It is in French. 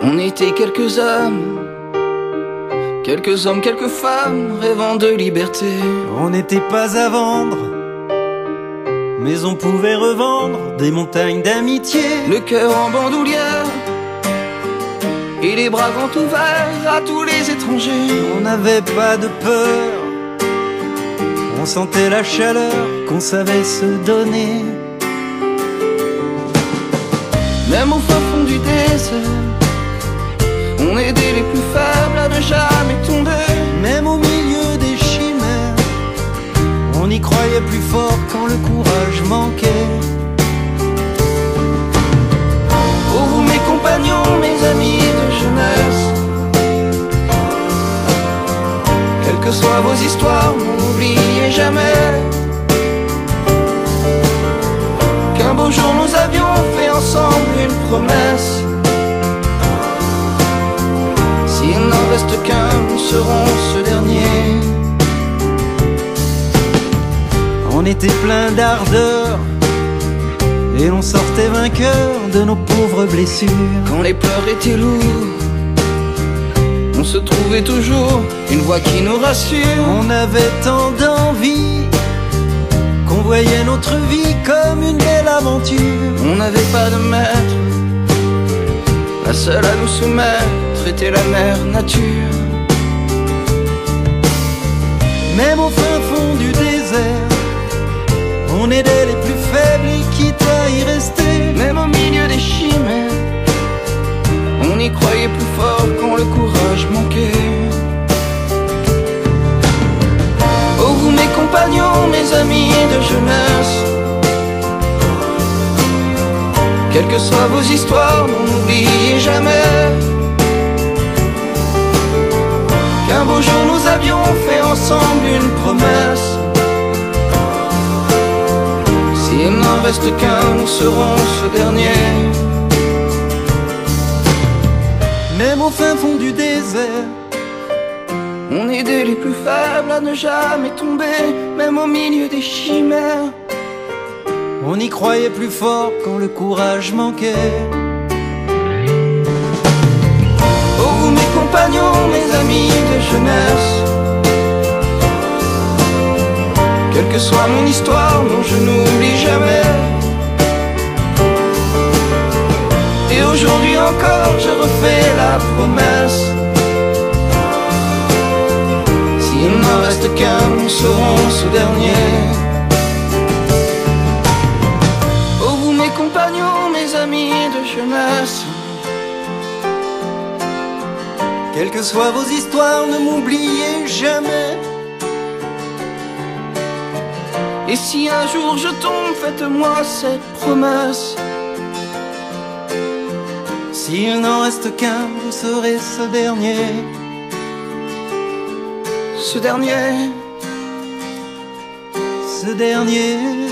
On était quelques hommes, quelques femmes rêvant de liberté. On n'était pas à vendre, mais on pouvait revendre des montagnes d'amitié. Le cœur en bandoulière et les bras grands ouverts à tous les étrangers. On n'avait pas de peur, on sentait la chaleur qu'on savait se donner. Même au fin fond du désert, on aidait les plus faibles à ne jamais tomber. Même au milieu des chimères, on y croyait plus fort quand le courage manquait. Oh vous mes compagnons, mes amis de jeunesse, quelles que soient vos histoires, n'oubliez jamais qu'un beau jour nous avions fait ensemble une promesse. S'il n'en reste qu'un, nous serons ce dernier. On était plein d'ardeur et l'on sortait vainqueur de nos pauvres blessures. Quand les pleurs étaient lourds, on se trouvait toujours une voix qui nous rassure. On avait tant d'envie qu'on voyait notre vie comme une belle aventure. On n'avait pas de maître, la seule à nous soumettre était la mère nature. Même au fin fond du désert, on aidait les plus faibles et quitte à y rester. Même au milieu des chimères, on y croyait plus fort quand le courage manquait. Oh vous mes compagnons, mes amis de jeunesse, quelles que soient vos histoires, n'oubliez jamais qu'un beau jour nous avions fait ensemble une promesse. S'il n'en reste qu'un, nous serons ce dernier. Même au fin fond du désert, on aidait les plus faibles à ne jamais tomber. Même au milieu des chimères, on y croyait plus fort quand le courage manquait. Oh vous mes compagnons, mes amis de jeunesse, quelle que soit mon histoire, non je n'oublie jamais. Et aujourd'hui encore je refais la promesse, s'il n'en reste qu'un, nous serons ce dernier. Oh vous mes compagnons, mes amis de jeunesse, quelles que soient vos histoires, ne m'oubliez jamais. Et si un jour je tombe, faites-moi cette promesse, s'il n'en reste qu'un, vous serez ce dernier. ce dernier. Ce dernier.